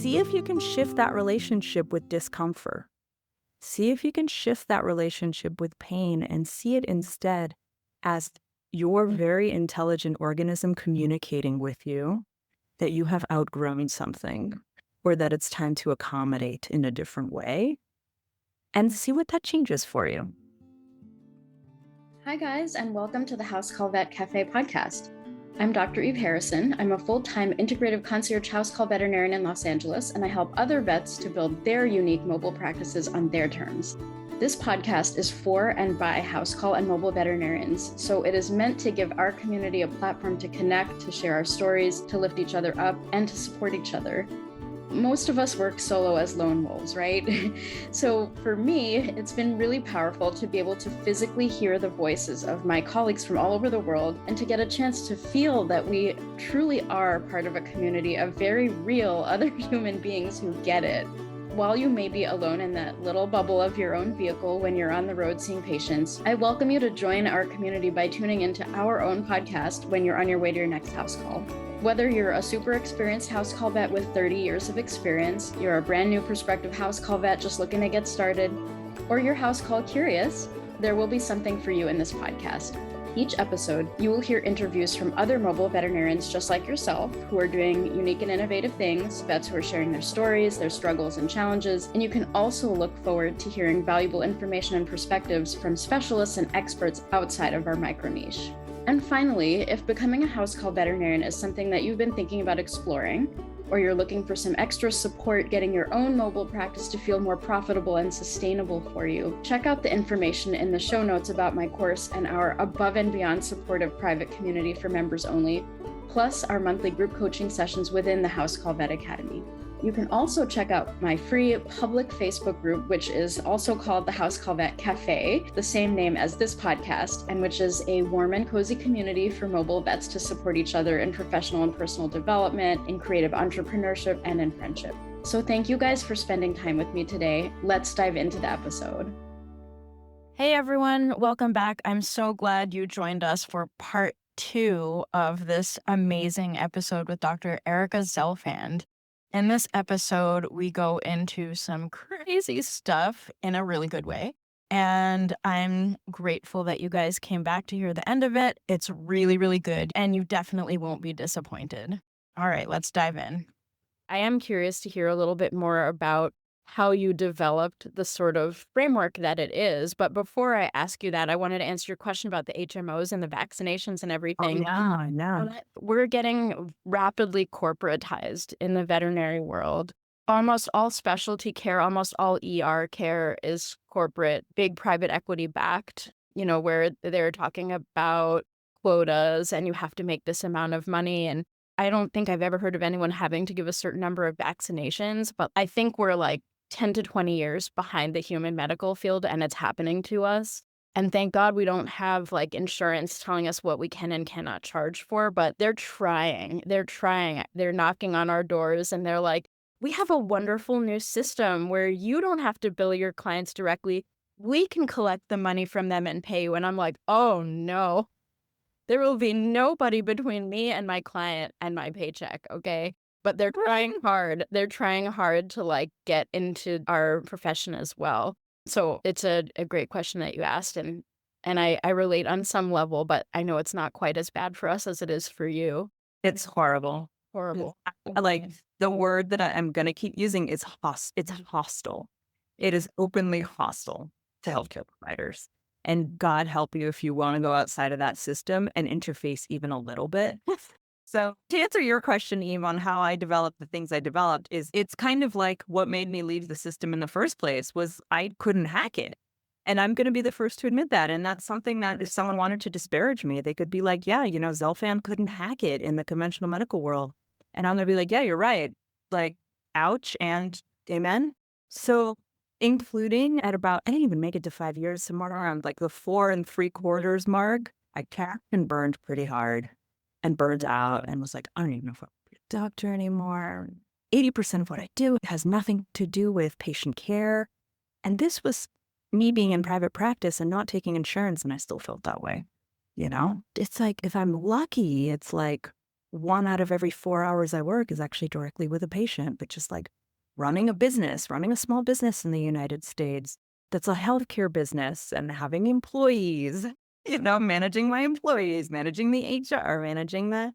see if you can shift that relationship with discomfort. See if you can shift that relationship with pain and see it instead as your very intelligent organism communicating with you that you have outgrown something or that it's time to accommodate in a different way, and see what that changes for you. Hi guys, and welcome to the House Call Vet Cafe podcast. I'm Dr. Eve Harrison. I'm a full-time integrative concierge house call veterinarian in Los Angeles, and I help other vets to build their unique mobile practices on their terms. This podcast is for and by house call and mobile veterinarians, so it is meant to give our community a platform to connect, to share our stories, to lift each other up, and to support each other. Most of us work solo as lone wolves, right? So for me, it's been really powerful to be able to physically hear the voices of my colleagues from all over the world and to get a chance to feel that we truly are part of a community of very real other human beings who get it. While you may be alone in that little bubble of your own vehicle when you're on the road seeing patients, I welcome you to join our community by tuning into our own podcast when you're on your way to your next house call. Whether you're a super experienced house call vet with 30 years of experience, you're a brand new prospective house call vet just looking to get started, or you're house call curious, there will be something for you in this podcast. Each episode, you will hear interviews from other mobile veterinarians just like yourself who are doing unique and innovative things, vets who are sharing their stories, their struggles and challenges, and you can also look forward to hearing valuable information and perspectives from specialists and experts outside of our micro niche. And finally, if becoming a house call veterinarian is something that you've been thinking about exploring, or you're looking for some extra support getting your own mobile practice to feel more profitable and sustainable for you, check out the information in the show notes about my course and our above and beyond supportive private community for members only, plus our monthly group coaching sessions within the House Call Vet Academy. You can also check out my free public Facebook group, which is also called the House Call Vet Cafe, the same name as this podcast, and which is a warm and cozy community for mobile vets to support each other in professional and personal development, in creative entrepreneurship, and in friendship. So thank you guys for spending time with me today. Let's dive into the episode. Hey everyone, welcome back. I'm so glad you joined us for part 2 of this amazing episode with Dr. Erica Zelfand. In this episode, we go into some crazy stuff in a really good way. And I'm grateful that you guys came back to hear the end of it. It's really, really good. And you definitely won't be disappointed. All right, let's dive in. I am curious to hear a little bit more about how you developed the sort of framework that it is. But before I ask you that, I wanted to answer your question about the HMOs and the vaccinations and everything. We're getting rapidly corporatized in the veterinary world. Almost all specialty care, almost all ER care is corporate, big private equity backed, where they're talking about quotas and you have to make this amount of money. And I don't think I've ever heard of anyone having to give a certain number of vaccinations, but I think we're like 10 to 20 years behind the human medical field, and it's happening to us. And thank God we don't have like insurance telling us what we can and cannot charge for, but they're trying. They're knocking on our doors and they're like, we have a wonderful new system where you don't have to bill your clients directly. We can collect the money from them and pay you. And I'm like, oh no, there will be nobody between me and my client and my paycheck, okay? But they're trying hard. They're trying hard to like get into our profession as well. So it's a great question that you asked. And I relate on some level, but I know it's not quite as bad for us as it is for you. It's horrible. Horrible. Like the word that I'm going to keep using is it's hostile. It is openly hostile to healthcare providers. And God help you if you want to go outside of that system and interface even a little bit. So to answer your question, Eve, on how I developed the things I developed it's kind of like what made me leave the system in the first place was I couldn't hack it. And I'm going to be the first to admit that. And that's something that if someone wanted to disparage me, they could be like, yeah, Zelfand couldn't hack it in the conventional medical world. And I'm going to be like, yeah, you're right. Like, ouch and amen. So including at about, I didn't even make it to 5 years, somewhere around like the 4 3/4 mark, I cracked and burned pretty hard and burned out and was like, I don't even know if I'll be a doctor anymore. 80% of what I do has nothing to do with patient care. And this was me being in private practice and not taking insurance, and I still felt that way. It's like, if I'm lucky, it's like 1 out of every 4 hours I work is actually directly with a patient, but just like running a small business in the United States that's a healthcare business and having employees, managing my employees, managing the HR, managing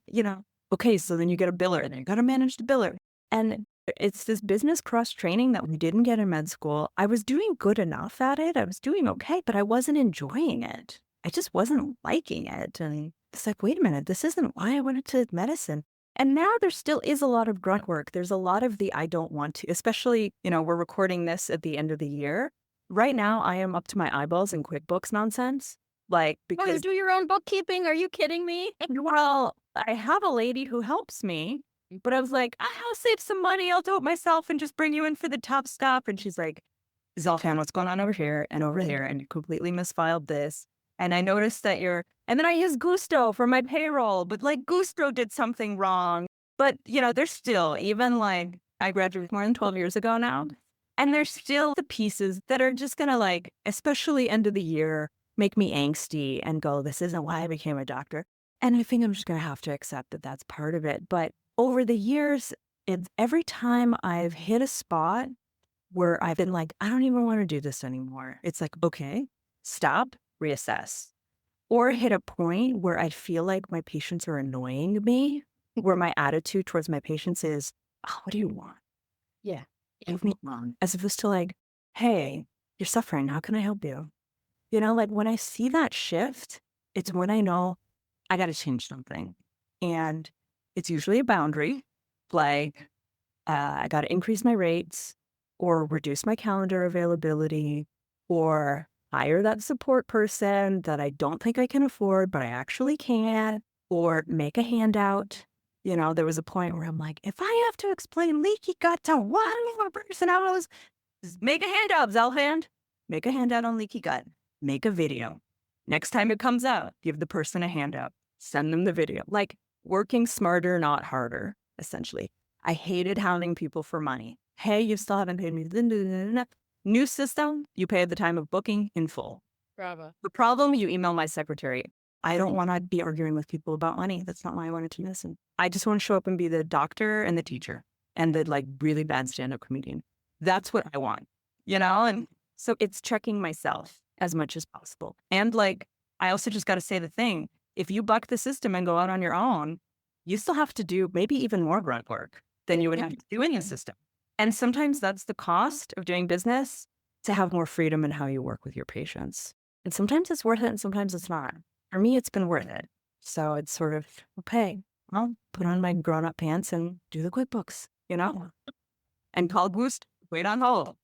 okay, so then you get a biller and you got to manage the biller. And it's this business cross training that we didn't get in med school. I was doing good enough at it. I was doing okay, but I wasn't enjoying it. I just wasn't liking it. And it's like, wait a minute, this isn't why I went into medicine. And now there still is a lot of grunt work. There's a lot of the I don't want to, especially, we're recording this at the end of the year. Right now, I am up to my eyeballs in QuickBooks nonsense. Like, you because, do your own bookkeeping? Are you kidding me? well, I have a lady who helps me, but I was like, I'll save some money. I'll do it myself and just bring you in for the top stuff. And she's like, Zelfand, what's going on over here and over there? And you completely misfiled this. And I noticed that and then I used Gusto for my payroll, but like Gusto did something wrong. But, there's still, even like, I graduated more than 12 years ago now. And there's still the pieces that are just going to especially end of the year, make me angsty and go, this isn't why I became a doctor. And I think I'm just going to have to accept that that's part of it. But over the years, every time I've hit a spot where I've been like, I don't even want to do this anymore. It's like, okay, stop, reassess. Or hit a point where I feel like my patients are annoying me, where my attitude towards my patients is, oh, what do you want? Yeah. Leave me alone. As opposed to like, hey, you're suffering. How can I help you? When I see that shift, it's when I know I got to change something. And it's usually a boundary, like I got to increase my rates or reduce my calendar availability or hire that support person that I don't think I can afford, but I actually can, or make a handout. There was a point where I'm like, if I have to explain leaky gut to one more person, make a handout, Zelfand. Make a handout on leaky gut. Make a video. Next time it comes out, give the person a handout. Send them the video. Like working smarter, not harder, essentially. I hated hounding people for money. Hey, you still haven't paid me. New system, you pay at the time of booking in full. Bravo. The problem, you email my secretary. I don't want to be arguing with people about money. That's not why I wanted to listen. I just want to show up and be the doctor and the teacher and the really bad stand-up comedian. That's what I want, And so it's checking myself as much as possible. And I also just got to say the thing, if you buck the system and go out on your own, you still have to do maybe even more grunt work than you would have to do in the system. And sometimes that's the cost of doing business, to have more freedom in how you work with your patients. And sometimes it's worth it and sometimes it's not. For me, it's been worth it. So it's sort of, okay, I'll put on my grown-up pants and do the QuickBooks, and call Boost, wait on hold,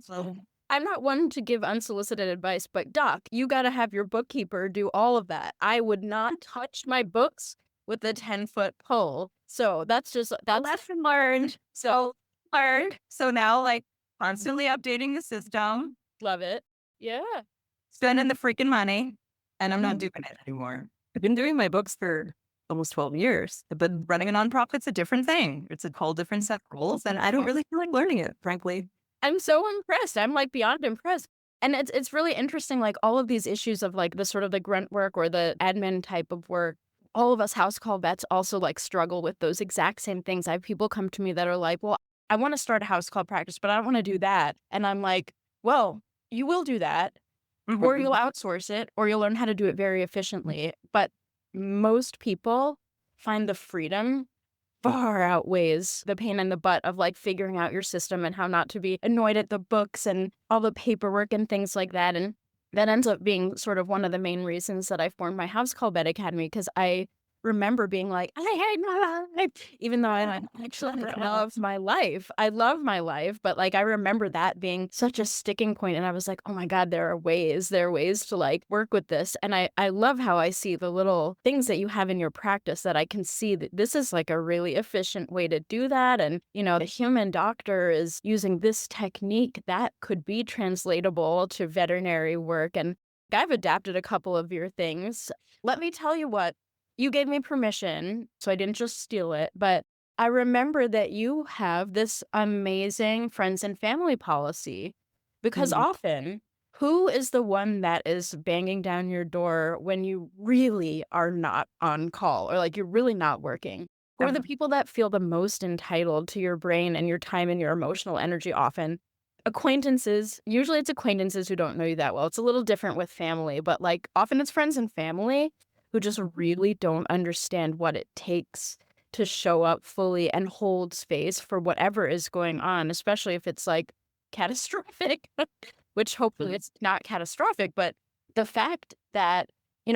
So I'm not one to give unsolicited advice, but Doc, you got to have your bookkeeper do all of that. I would not touch my books with a 10-foot pole. So that's lesson learned. So now constantly updating the system, love it. Yeah. spending the freaking money, and I'm not doing it anymore. I've been doing my books for almost 12 years, but running a nonprofit's a different thing. It's a whole different set of rules, and I don't really feel like learning it, frankly. I'm so impressed. I'm beyond impressed. And it's really interesting, all of these issues of the sort of the grunt work or the admin type of work. All of us house call vets also struggle with those exact same things. I have people come to me that are like, well, I want to start a house call practice, but I don't want to do that. And I'm like, well, you will do that, or you'll outsource it, or you'll learn how to do it very efficiently. But most people find the freedom far outweighs the pain in the butt of figuring out your system and how not to be annoyed at the books and all the paperwork and things like that. And that ends up being sort of one of the main reasons that I formed my House Call Vet Academy, because I remember being like, I hate my life, even though I actually love my life. I love my life, but I remember that being such a sticking point, and I was like, oh my God, there are ways to work with this. And I love how I see the little things that you have in your practice that I can see that this is a really efficient way to do that. And, the human doctor is using this technique that could be translatable to veterinary work. And I've adapted a couple of your things. Let me tell you what. You gave me permission, so I didn't just steal it, but I remember that you have this amazing friends and family policy, because often, who is the one that is banging down your door when you really are not on call or you're really not working? Who are the people that feel the most entitled to your brain and your time and your emotional energy often? Acquaintances. Usually it's acquaintances who don't know you that well. It's a little different with family, but like often it's friends and family who just really don't understand what it takes to show up fully and hold space for whatever is going on, especially if it's like catastrophic, which hopefully it's not catastrophic, but the fact that,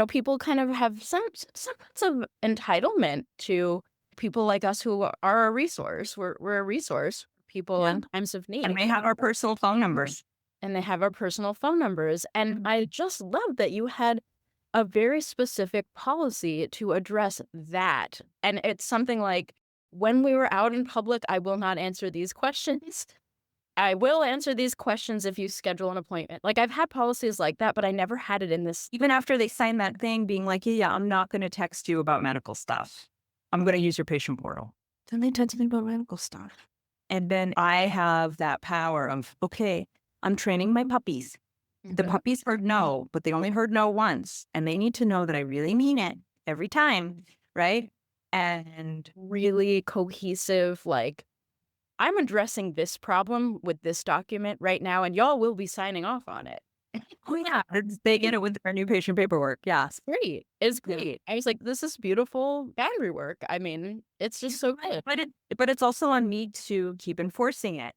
people kind of have some sense of entitlement to people like us who are a resource. We're a resource for people Yeah. in times of need. And we have our personal phone numbers. And they have our personal phone numbers. And I just love that you had a very specific policy to address that. And it's something like, when we were out in public, I will not answer these questions. I will answer these questions if you schedule an appointment. Like, I've had policies like that, but I never had it in this. Even after they sign that thing being like, yeah, I'm not going to text you about medical stuff. I'm going to use your patient portal. Then they text me about medical stuff. And then I have that power of, okay, I'm training my puppies. The puppies heard no, but they only heard no once. And they need to know that I really mean it every time, right? And Really cohesive, like, I'm addressing this problem with this document right now, and y'all will be signing off on it. oh yeah, they get it with their new patient paperwork. Yes. Great. It's great. I was like, this is beautiful boundary work. I mean, it's just so good. But it's also on me to keep enforcing it.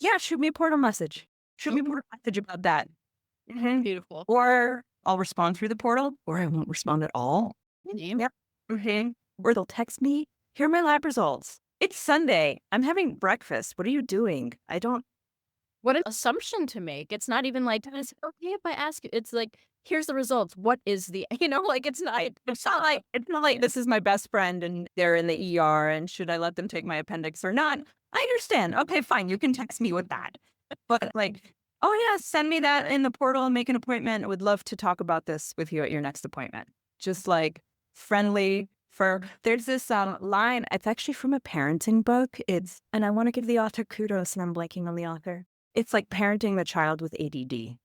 Yeah, shoot me a portal message. Shoot me a portal message about that. Beautiful. Or I'll respond through the portal, or I won't respond at all. Yep. Or they'll text me, here are my lab results. It's Sunday. I'm having breakfast. What are you doing? I don't. What an assumption to make. It's not even like, is it okay if I ask you? It's like, here's the results. What is the, like it's not like this is my best friend and they're in the ER and should I let them take my appendix or not? I understand. Okay, fine. You can text me with that. But like, oh yeah, send me that in the portal and make an appointment. I would love to talk about this with you at your next appointment. Just like friendly. There's this line, it's actually from a parenting book. And I want to give the author kudos and I'm blanking on the author. It's like parenting the child with ADD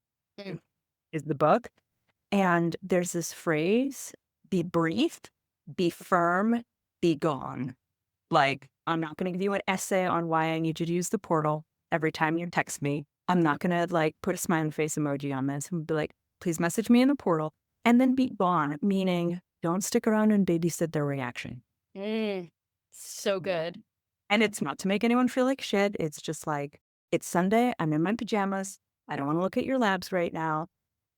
is the book. And there's this phrase, be brief, be firm, be gone. Like, I'm not going to give you an essay on why I need you to use the portal every time you text me. I'm not going to like put a smiley face emoji on this and be like, please message me in the portal and then be gone, meaning don't stick around and babysit their reaction. So good. And it's not to make anyone feel like shit. It's just like, it's Sunday. I'm in my pajamas. I don't want to look at your labs right now.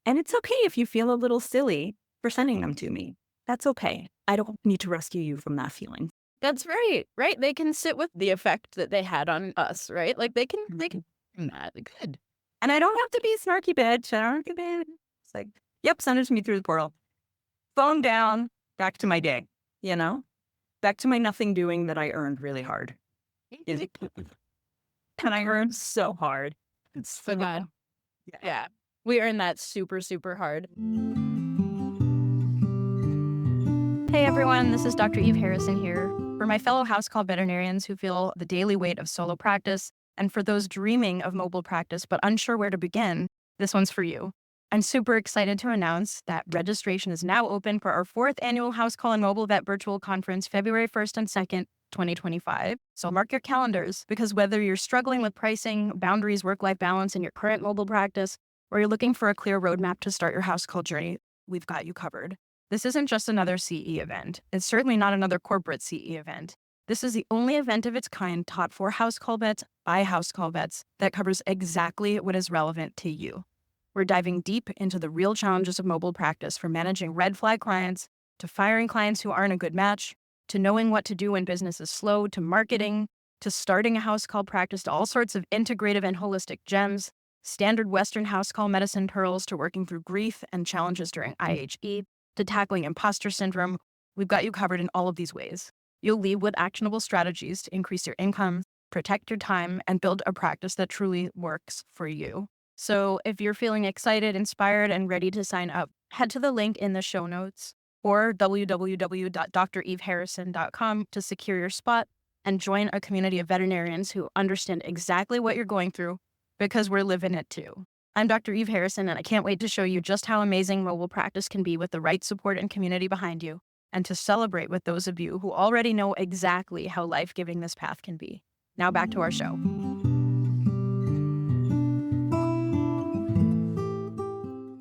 And it's okay if you feel a little silly for sending them to me. That's okay. I don't need to rescue you from that feeling. That's right. Right. They can sit with the effect that they had on us, right? Like they can that. Good. And I don't have to be a snarky bitch. I don't have to be. It's like, yep, send it to me through the portal. Phone down, back to my day, back to my nothing doing that I earned really hard. And I earned so hard. It's so good. Yeah. We earned that super, super hard. Hey everyone, this is Dr. Eve Harrison here. For my fellow house call veterinarians who feel the daily weight of solo practice, and for those dreaming of mobile practice but unsure where to begin, this one's for you. I'm super excited to announce that registration is now open for our 4th annual House Call and Mobile Vet Virtual Conference, February 1st and 2nd, 2025. So mark your calendars, because whether you're struggling with pricing, boundaries, work-life balance in your current mobile practice, or you're looking for a clear roadmap to start your house call journey, we've got you covered. This isn't just another CE event. It's certainly not another corporate CE event. This is the only event of its kind taught for house call vets by house call vets that covers exactly what is relevant to you. We're diving deep into the real challenges of mobile practice, from managing red flag clients, to firing clients who aren't a good match, to knowing what to do when business is slow, to marketing, to starting a house call practice, to all sorts of integrative and holistic gems, standard Western house call medicine pearls, to working through grief and challenges during IHE, to tackling imposter syndrome. We've got you covered in all of these ways. You'll leave with actionable strategies to increase your income, protect your time, and build a practice that truly works for you. So if you're feeling excited, inspired, and ready to sign up, head to the link in the show notes or www.dreveharrison.com to secure your spot and join a community of veterinarians who understand exactly what you're going through, because we're living it too. I'm Dr. Eve Harrison, and I can't wait to show you just how amazing mobile practice can be with the right support and community behind you. and to celebrate with those of you who already know exactly how life-giving this path can be. Now back to our show.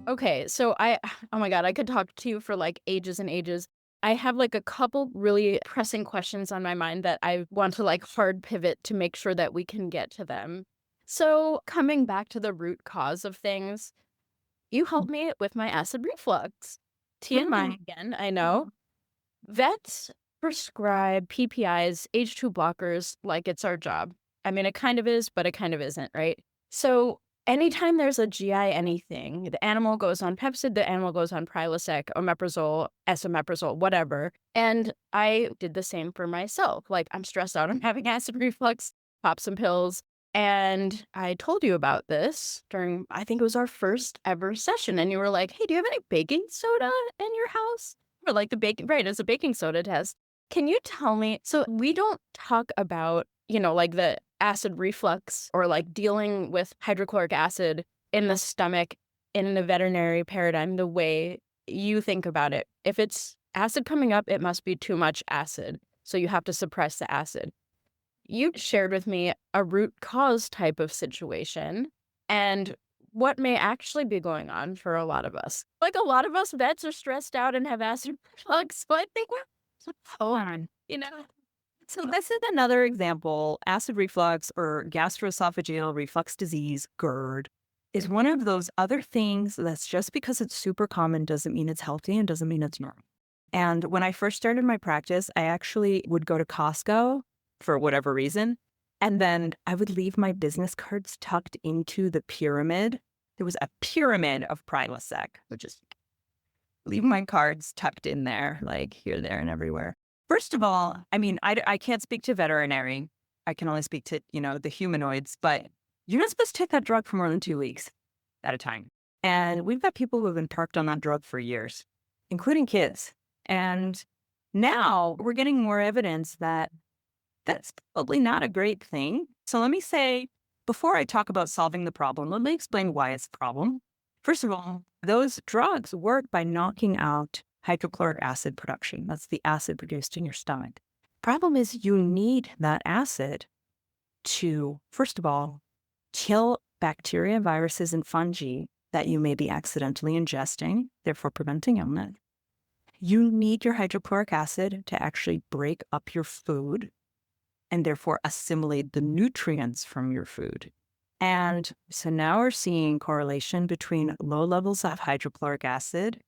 Okay, so oh my God, I could talk to you for like ages and ages. I have like a couple really pressing questions on my mind that I want to like hard pivot to make sure that we can get to them. So coming back to the root cause of things, you helped me with my acid reflux. TMI again, I know. Vets prescribe PPIs, H2 blockers like it's our job. I mean, it kind of is, but it kind of isn't, right? So anytime there's a GI anything, the animal goes on Pepcid, the animal goes on Prilosec, omeprazole, esomeprazole, whatever. And I did the same for myself. Like, I'm stressed out, I'm having acid reflux, pop some pills. And I told you about this during, I think it was our first ever session. And you were like, hey, do you have any baking soda in your house? Or like the baking, right, as a baking soda test. Can you tell me, so we don't talk about, like the acid reflux or like dealing with hydrochloric acid in the stomach in the veterinary paradigm the way you think about it. If it's acid coming up, it must be too much acid. So you have to suppress the acid. You shared with me a root cause type of situation and what may actually be going on for a lot of us. Like a lot of us vets are stressed out and have acid reflux, so I think we're on, So this is another example. Acid reflux or gastroesophageal reflux disease, GERD, is one of those other things that's just because it's super common doesn't mean it's healthy and doesn't mean it's normal. And when I first started my practice, I actually would go to Costco for whatever reason, and then I would leave my business cards tucked into the pyramid. There was a pyramid of Prilosec, which is leave my cards tucked in there, like here, there, and everywhere. First of all, I mean, I can't speak to veterinary. I can only speak to, the humanoids, but you're not supposed to take that drug for more than 2 weeks at a time. And we've got people who have been parked on that drug for years, including kids. And now we're getting more evidence that that's probably not a great thing. So let me say, before I talk about solving the problem, let me explain why it's a problem. First of all, those drugs work by knocking out hydrochloric acid production. That's the acid produced in your stomach. Problem is you need that acid to, first of all, kill bacteria, viruses, and fungi that you may be accidentally ingesting, therefore preventing illness. You need your hydrochloric acid to actually break up your food and therefore assimilate the nutrients from your food. And so now we're seeing correlation between low levels of hydrochloric acid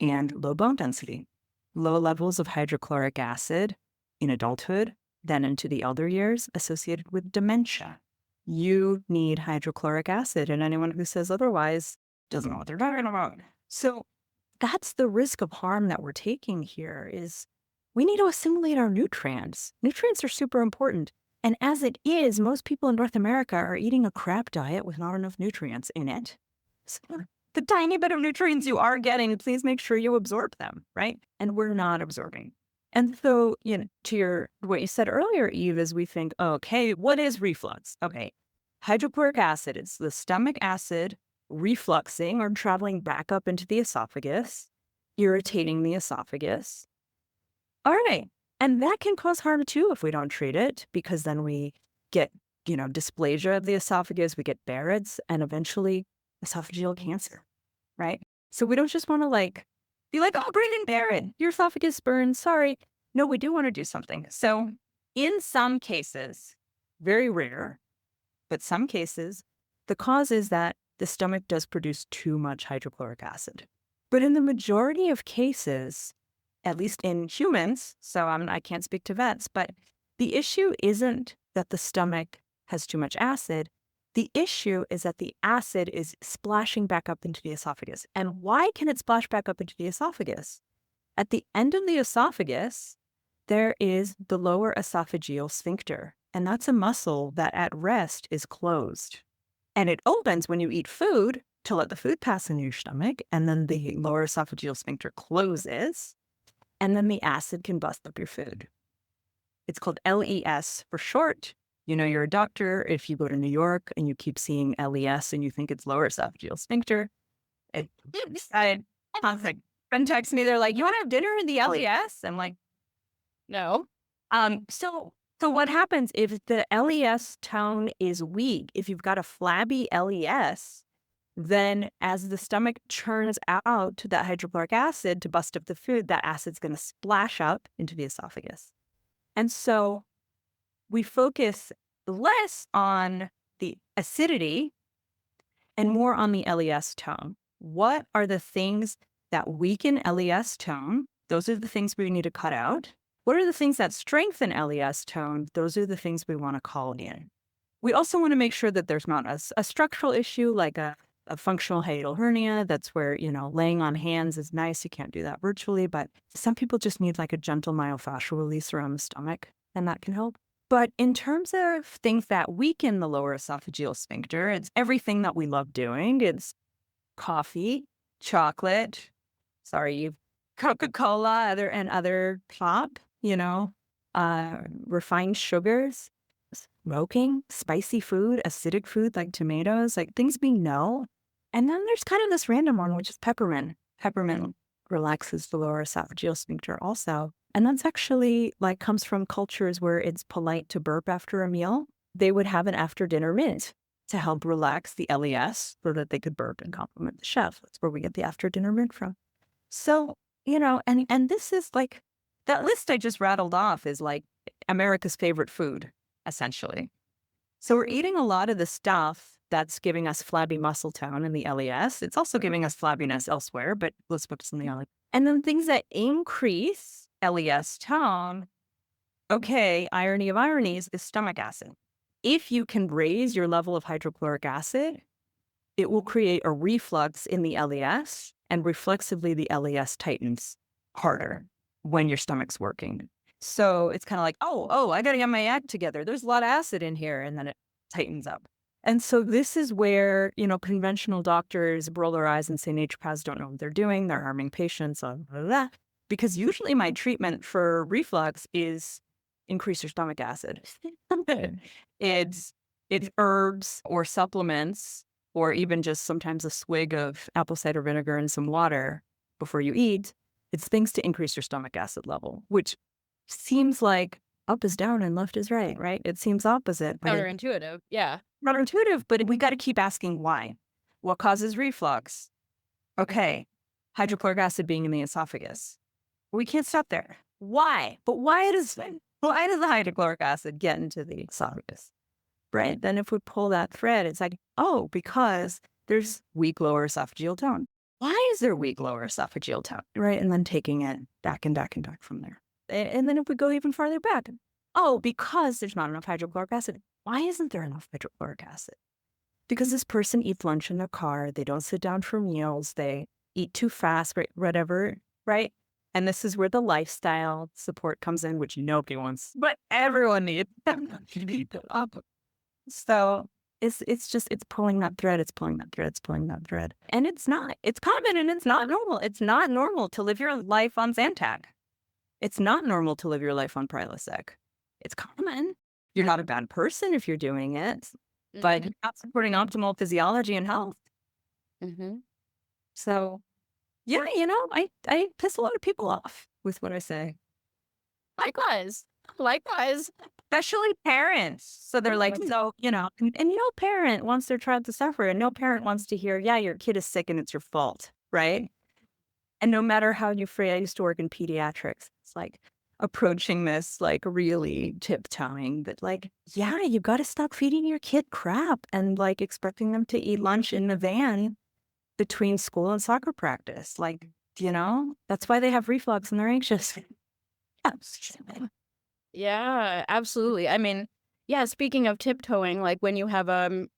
and low bone density. Low levels of hydrochloric acid in adulthood, then into the elder years, associated with dementia. You need hydrochloric acid, and anyone who says otherwise doesn't know what they're talking about. So that's the risk of harm that we're taking here is we need to assimilate our nutrients. Nutrients are super important. And as it is, most people in North America are eating a crap diet with not enough nutrients in it. So the tiny bit of nutrients you are getting, please make sure you absorb them, right? And we're not absorbing. And so, to what you said earlier, Eve, is we think, okay, what is reflux? Okay, hydrochloric acid is the stomach acid refluxing or traveling back up into the esophagus, irritating the esophagus. All right. And that can cause harm too if we don't treat it, because then we get, dysplasia of the esophagus, we get Barrett's, and eventually esophageal cancer, right? So we don't just want to be like, oh, Brandon Barrett, your esophagus burns, sorry. No, we do want to do something. So in some cases, very rare, but some cases, the cause is that the stomach does produce too much hydrochloric acid. But in the majority of cases, at least in humans, so I can't speak to vets, but the issue isn't that the stomach has too much acid. The issue is that the acid is splashing back up into the esophagus. And why can it splash back up into the esophagus? At the end of the esophagus, there is the lower esophageal sphincter, and that's a muscle that at rest is closed. And it opens when you eat food to let the food pass in your stomach, and then the lower esophageal sphincter closes, and then the acid can bust up your food. It's called LES for short. You're a doctor. If you go to New York and you keep seeing LES and you think it's lower esophageal sphincter, friend texts me, they're like, "You want to have dinner in the LES?" I'm like, "No." So what happens if the LES tone is weak? If you've got a flabby LES, then as the stomach churns out that hydrochloric acid to bust up the food, that acid's going to splash up into the esophagus. And so we focus less on the acidity and more on the LES tone. What are the things that weaken LES tone? Those are the things we need to cut out. What are the things that strengthen LES tone? Those are the things we want to call in. We also want to make sure that there's not a structural issue like a functional hiatal hernia. That's where, laying on hands is nice. You can't do that virtually, but some people just need like a gentle myofascial release around the stomach, and that can help. But in terms of things that weaken the lower esophageal sphincter, it's everything that we love doing. It's coffee, chocolate, Coca-Cola, other pop, refined sugars, smoking, spicy food, acidic food like tomatoes, like things we know. And then there's kind of this random one, which is peppermint. Peppermint relaxes the lower esophageal sphincter also. And that's actually comes from cultures where it's polite to burp after a meal. They would have an after dinner mint to help relax the LES so that they could burp and compliment the chef. That's where we get the after dinner mint from. So, and this is that list I just rattled off is like America's favorite food, essentially. So we're eating a lot of the stuff that's giving us flabby muscle tone in the LES. It's also giving us flabbiness elsewhere, but let's focus on the LES. And then things that increase LES tone, okay, irony of ironies, is stomach acid. If you can raise your level of hydrochloric acid, it will create a reflux in the LES, and reflexively the LES tightens harder when your stomach's working. So it's kind of like, oh, I got to get my act together. There's a lot of acid in here, and then it tightens up. And so this is where, conventional doctors roll their eyes and say naturopaths don't know what they're doing. They're harming patients, blah, blah, blah. Because usually my treatment for reflux is increase your stomach acid. It's herbs or supplements, or even just sometimes a swig of apple cider vinegar and some water before you eat. It's things to increase your stomach acid level, which seems like up is down and left is right, right? It seems opposite. Counterintuitive. Yeah. Counterintuitive, but we got to keep asking why. What causes reflux? Okay, hydrochloric acid being in the esophagus. We can't stop there. Why? But why does the hydrochloric acid get into the esophagus? Right? Then if we pull that thread, it's like, oh, because there's weak lower esophageal tone. Why is there weak lower esophageal tone? Right? And then taking it back and back and back from there. And then if we go even farther back, oh, because there's not enough hydrochloric acid. Why isn't there enough hydrochloric acid? Because this person eats lunch in their car. They don't sit down for meals. They eat too fast, right? Whatever, right? And this is where the lifestyle support comes in, which nobody wants, but everyone needs. So it's pulling that thread. It's pulling that thread. It's pulling that thread. And it's common and it's not normal. It's not normal to live your life on Zantac. It's not normal to live your life on Prilosec. It's common. You're not a bad person if you're doing it, but you're not supporting optimal physiology and health. Mm-hmm. So, yeah, I piss a lot of people off with what I say. Likewise. Especially parents. So they're like, and no parent wants their child to suffer, and no parent wants to hear, yeah, your kid is sick and it's your fault, right? And no matter how you phrase, I used to work in pediatrics. It's like approaching this really tiptoeing that yeah, you got to stop feeding your kid crap and expecting them to eat lunch in the van between school and soccer practice. That's why they have reflux and they're anxious. Yeah, absolutely. I mean, yeah, speaking of tiptoeing, when you have a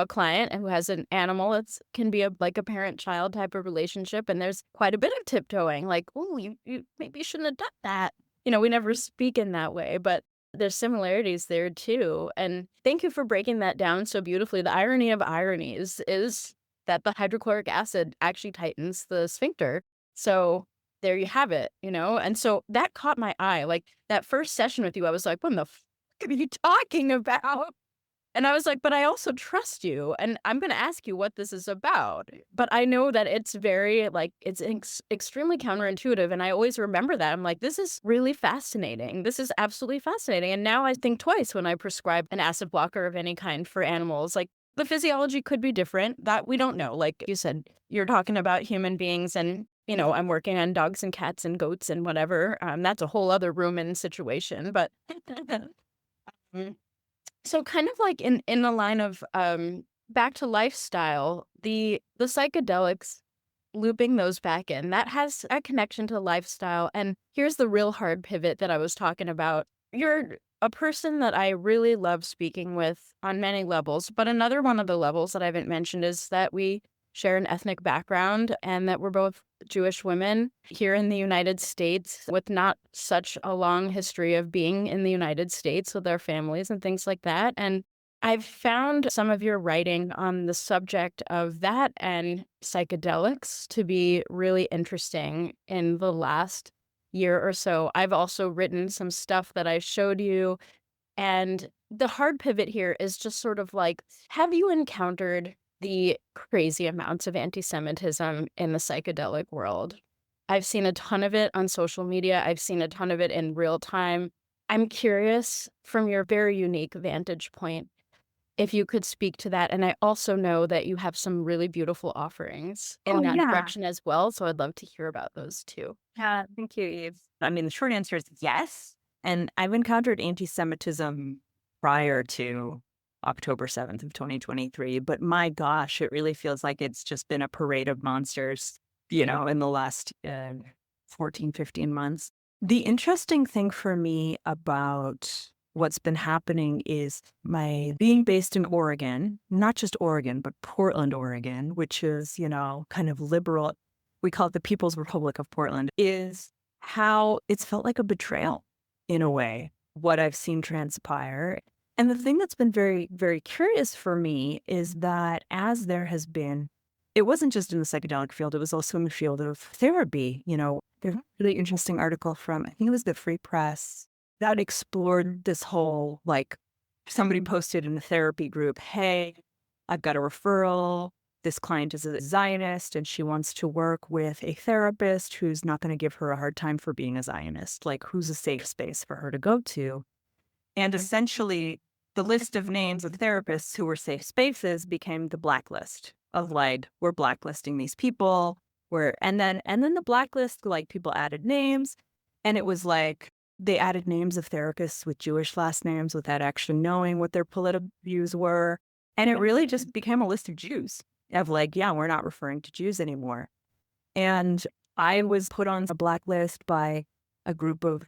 client who has an animal, it can be a parent-child type of relationship, and there's quite a bit of tiptoeing. Oh, you maybe shouldn't have done that. We never speak in that way, but there's similarities there too. And thank you for breaking that down so beautifully. The irony of ironies is that the hydrochloric acid actually tightens the sphincter. So there you have it, And so that caught my eye. That first session with you, I was like, what the f are you talking about? And I was like, but I also trust you. And I'm going to ask you what this is about. But I know that it's very, like, it's extremely counterintuitive. And I always remember that. I'm like, this is really fascinating. This is absolutely fascinating. And now I think twice when I prescribe an acid blocker of any kind for animals. Like, the physiology could be different. That we don't know. Like you said, you're talking about human beings and, I'm working on dogs and cats and goats and whatever. That's a whole other room and situation. But mm, so kind of like in the line of back to lifestyle, the psychedelics, looping those back in, that has a connection to lifestyle. And here's the real hard pivot that I was talking about. You're a person that I really love speaking with on many levels, but another one of the levels that I haven't mentioned is that we share an ethnic background and that we're both Jewish women here in the United States with not such a long history of being in the United States with our families and things like that. And I've found some of your writing on the subject of that and psychedelics to be really interesting in the last year or so. I've also written some stuff that I showed you. And the hard pivot here is just sort of like, have you encountered the crazy amounts of anti-Semitism in the psychedelic world? I've seen a ton of it on social media. I've seen a ton of it in real time. I'm curious from your very unique vantage point if you could speak to that. And I also know that you have some really beautiful offerings in Oh, that yeah. direction as well. So I'd love to hear about those too. Yeah, thank you, Eve. I mean, the short answer is yes. And I've encountered anti-Semitism prior to October 7th of 2023. But my gosh, it really feels like it's just been a parade of monsters, in the last 14, 15 months. The interesting thing for me about what's been happening is my being based in Oregon, not just Oregon, but Portland, Oregon, which is, kind of liberal. We call it the People's Republic of Portland, is how it's felt like a betrayal in a way, what I've seen transpire. And the thing that's been very, very curious for me is that as there has been, it wasn't just in the psychedelic field, it was also in the field of therapy. There's a really interesting article from, I think it was the Free Press, that explored this whole, like, somebody posted in a therapy group, hey, I've got a referral. This client is a Zionist and she wants to work with a therapist who's not going to give her a hard time for being a Zionist. Like, who's a safe space for her to go to? And essentially, the list of names of therapists who were safe spaces became the blacklist of, like, we're blacklisting these people. And then the blacklist, like, people added names, and it was like they added names of therapists with Jewish last names without actually knowing what their political views were. And it really just became a list of Jews of, like, yeah, we're not referring to Jews anymore. And I was put on a blacklist by a group of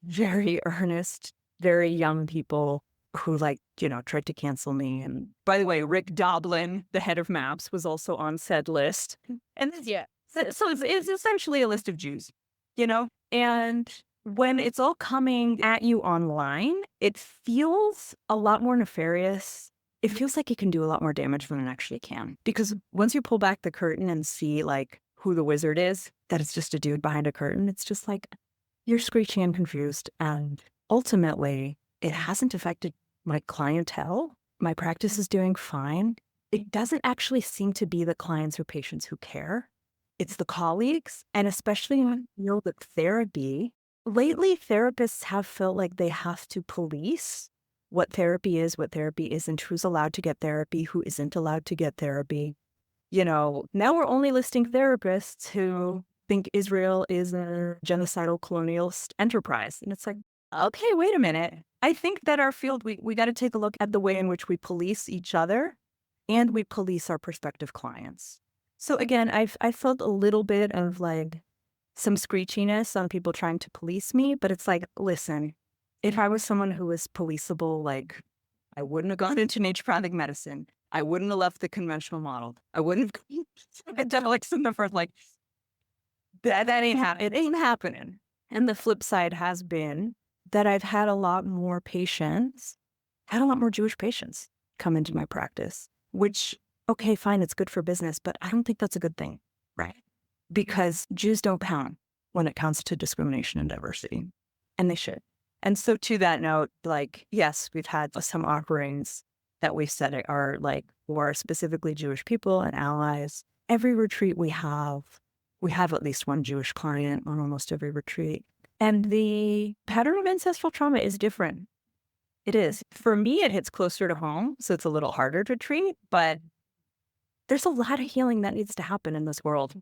very earnest, very young people who, like, tried to cancel me. And by the way, Rick Doblin, the head of MAPS, was also on said list. And Yeah. so it's essentially a list of Jews, and when it's all coming at you online, it feels a lot more nefarious. It feels like it can do a lot more damage than it actually can. Because once you pull back the curtain and see, like, who the wizard is, that it's just a dude behind a curtain, it's just like, you're screeching and confused. And ultimately, it hasn't affected my clientele. My practice is doing fine. It doesn't actually seem to be the clients or patients who care. It's the colleagues, and especially in the field of therapy. Lately, therapists have felt like they have to police what therapy is, what therapy isn't, who's allowed to get therapy, who isn't allowed to get therapy. Now we're only listing therapists who think Israel is a genocidal colonialist enterprise. And it's like, okay, wait a minute. I think that our field, we got to take a look at the way in which we police each other and we police our prospective clients. So again, I felt a little bit of, like, some screechiness on people trying to police me, but it's like, listen, if I was someone who was policeable, like, I wouldn't have gone into naturopathic medicine. I wouldn't have left the conventional model. I wouldn't have psychedelics in the first, like, that ain't it ain't happening. And the flip side has been that I've had a lot more Jewish patients come into my practice, which, okay, fine, it's good for business, but I don't think that's a good thing, right? Because Jews don't count when it comes to discrimination and diversity, and they should. And so to that note, like, yes, we've had some offerings that we set are like for specifically Jewish people and allies. Every retreat we have at least one Jewish client on almost every retreat. And the pattern of ancestral trauma is different. It is. For me, it hits closer to home, so it's a little harder to treat, but there's a lot of healing that needs to happen in this world.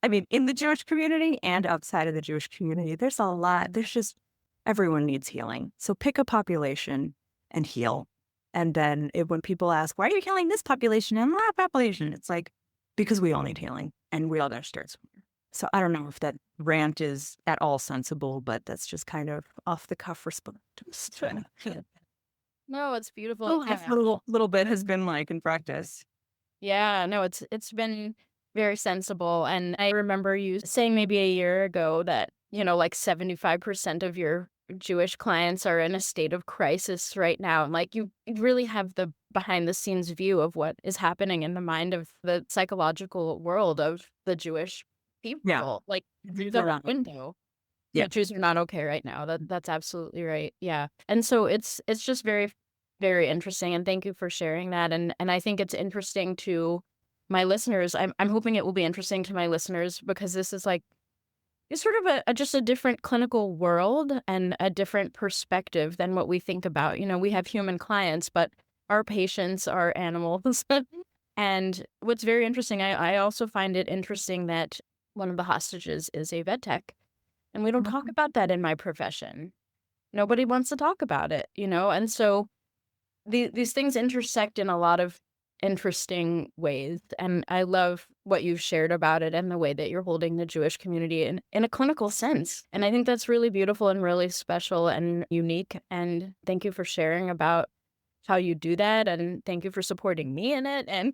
I mean, in the Jewish community and outside of the Jewish community, there's a lot. There's just, everyone needs healing. So pick a population and heal. And then when people ask, why are you healing this population and that population? It's like, because we all need healing and we all got to start somewhere. So I don't know if that rant is at all sensible, but that's just kind of off the cuff response. No, it's beautiful. Oh, a little bit has been like in practice. Yeah, no, it's been very sensible. And I remember you saying maybe a year ago that, like 75% of your Jewish clients are in a state of crisis right now. And like you really have the behind the scenes view of what is happening in the mind of the psychological world of the Jewish people. Yeah. Like Jews the are not- window. Yeah. Yeah, Jews are not okay right now. That's absolutely right. Yeah. And so it's just very, very interesting. And thank you for sharing that. And I think it's interesting to my listeners. I'm hoping it will be interesting to my listeners because this is like, it's sort of just a different clinical world and a different perspective than what we think about. We have human clients, but our patients are animals. And what's very interesting, I also find it interesting that one of the hostages is a vet tech. And we don't talk about that in my profession. Nobody wants to talk about it, And so these things intersect in a lot of interesting ways. And I love what you've shared about it and the way that you're holding the Jewish community in a clinical sense. And I think that's really beautiful and really special and unique. And thank you for sharing about how you do that. And thank you for supporting me in it. And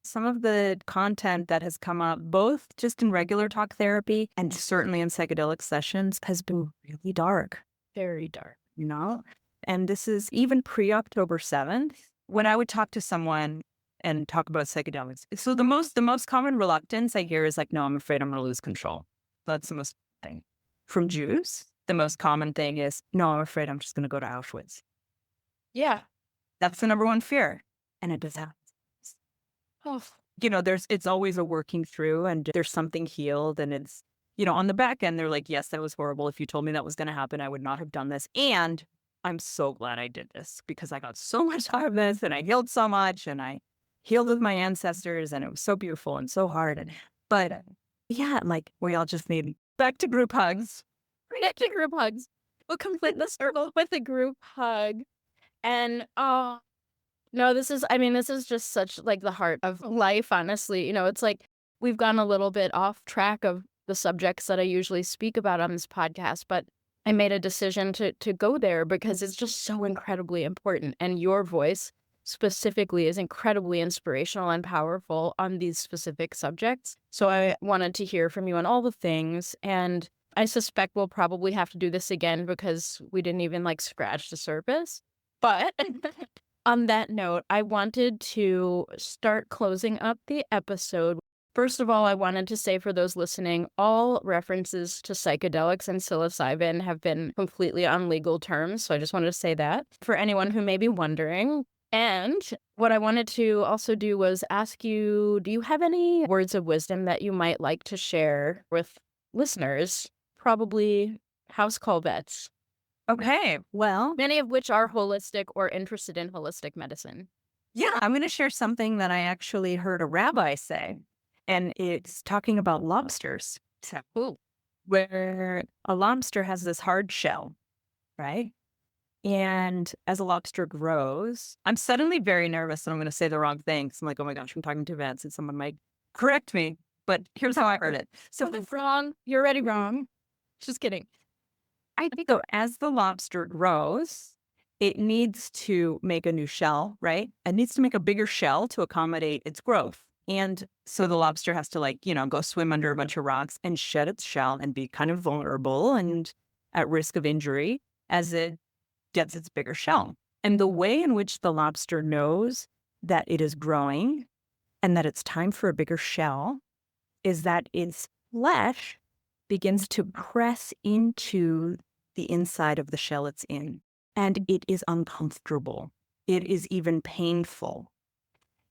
some of the content that has come up, both just in regular talk therapy and certainly in psychedelic sessions, has been really dark. very dark. And this is even pre-October 7th. When I would talk to someone and talk about psychedelics, so the most common reluctance I hear is like, no, I'm afraid I'm going to lose control. That's the most thing. From Jews, the most common thing is, no, I'm afraid I'm just going to go to Auschwitz. Yeah. That's the number one fear. And it does happen. Oh, It's always a working through and there's something healed and it's, on the back end, they're like, yes, that was horrible. If you told me that was going to happen, I would not have done this. And I'm so glad I did this because I got so much out of this and I healed so much and I healed with my ancestors and it was so beautiful and so hard. But yeah, like we all just need back to group hugs. back to group hugs. We'll complete the circle with a group hug. And no, this is just such like the heart of life, honestly. It's like we've gone a little bit off track of the subjects that I usually speak about on this podcast, but I made a decision to go there because it's just so incredibly important. And your voice specifically is incredibly inspirational and powerful on these specific subjects. So I wanted to hear from you on all the things. And I suspect we'll probably have to do this again because we didn't even like scratch the surface. But on that note, I wanted to start closing up the episode. First of all, I wanted to say for those listening, all references to psychedelics and psilocybin have been completely on legal terms. So I just wanted to say that for anyone who may be wondering. And what I wanted to also do was ask you, do you have any words of wisdom that you might like to share with listeners, probably house call vets? Okay, well, Many of which are holistic or interested in holistic medicine. yeah, I'm going to share something that I actually heard a rabbi say, and it's talking about lobsters. So, where a lobster has this hard shell, right? And as a lobster grows, I'm suddenly very nervous that I'm going to say the wrong thing. So I'm like, oh my gosh, I'm talking to vets and someone might correct me. But here's how I heard it. So if wrong, you're already wrong. Just kidding. I think as the lobster grows, it needs to make a new shell, right? It needs to make a bigger shell to accommodate its growth. And so the lobster has to go swim under a bunch of rocks and shed its shell and be kind of vulnerable and at risk of injury as it gets its bigger shell. And the way in which the lobster knows that it is growing and that it's time for a bigger shell is that its flesh begins to press into the inside of the shell it's in. And it is uncomfortable. it is even painful.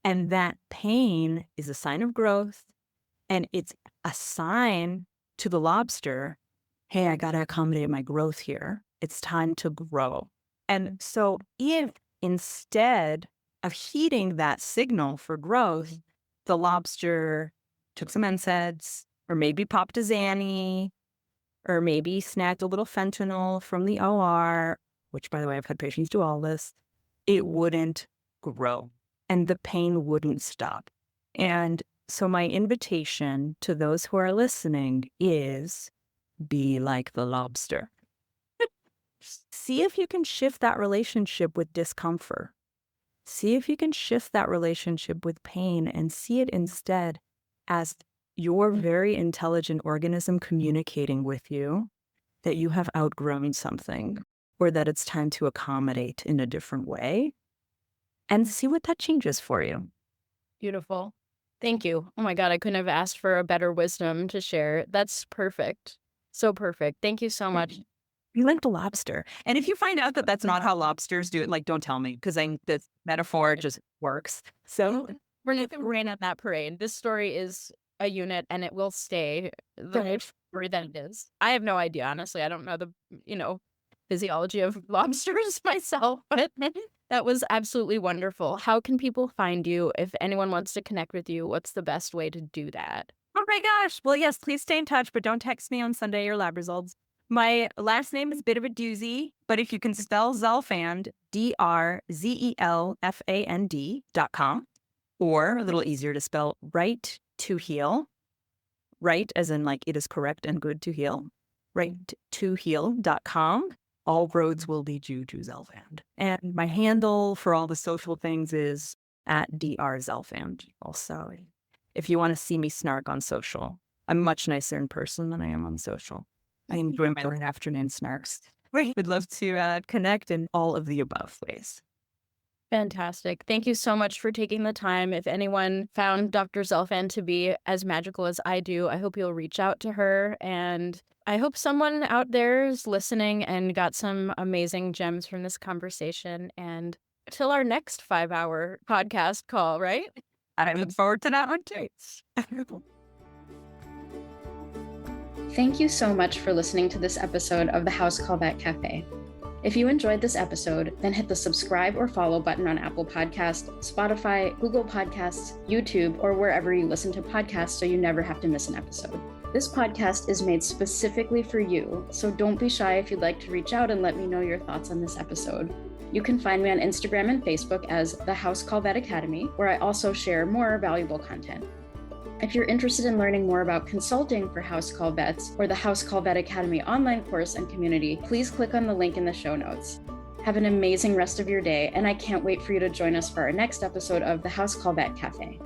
And that pain is a sign of growth. And it's a sign to the lobster, hey, I got to accommodate my growth here. It's time to grow. And so if instead of heeding that signal for growth, the lobster took some NSAIDs, or maybe popped a Xanny, or maybe snagged a little fentanyl from the OR, which, by the way, I've had patients do all this, it wouldn't grow and the pain wouldn't stop. And so my invitation to those who are listening is be like the lobster. See if you can shift that relationship with discomfort. See if you can shift that relationship with pain and see it instead as your very intelligent organism communicating with you that you have outgrown something or that it's time to accommodate in a different way, and see what that changes for you. Beautiful. Thank you. Oh my God, I couldn't have asked for a better wisdom to share. That's perfect. So perfect. Thank you so much. Be like the lobster. And if you find out that that's not how lobsters do it, like, don't tell me, because the metaphor just works. So We're not going to rain on that parade. This story is a unit and it will stay the story that it is. I have no idea, honestly. I don't know the, physiology of lobsters myself, but that was absolutely wonderful. How can people find you? If anyone wants to connect with you, what's the best way to do that? Oh my gosh. Well, yes, please stay in touch, but don't text me on Sunday your lab results. My last name is a bit of a doozy, but if you can spell Zelfand, DRZELFAND.com, or a little easier to spell, right to heal, right as in like it is correct and good to heal, right2heal.com. All roads will lead you to Zelfand. And my handle for all the social things is at drzelfand also. If you want to see me snark on social, I'm much nicer in person than I am on social. I enjoy my late afternoon snarks. Would love to connect in all of the above ways. Fantastic. Thank you so much for taking the time. If anyone found Dr. Zelfand to be as magical as I do, I hope you'll reach out to her. And I hope someone out there is listening and got some amazing gems from this conversation. And till our next 5-hour podcast call, right? I look forward to that one too. Thank you so much for listening to this episode of the House Call Vet Cafe. If you enjoyed this episode, then hit the subscribe or follow button on Apple Podcasts, Spotify, Google Podcasts, YouTube, or wherever you listen to podcasts so you never have to miss an episode. This podcast is made specifically for you, so don't be shy if you'd like to reach out and let me know your thoughts on this episode. You can find me on Instagram and Facebook as The House Call Vet Academy, where I also share more valuable content. If you're interested in learning more about consulting for House Call Vets or the House Call Vet Academy online course and community, please click on the link in the show notes. Have an amazing rest of your day, and I can't wait for you to join us for our next episode of the House Call Vet Cafe.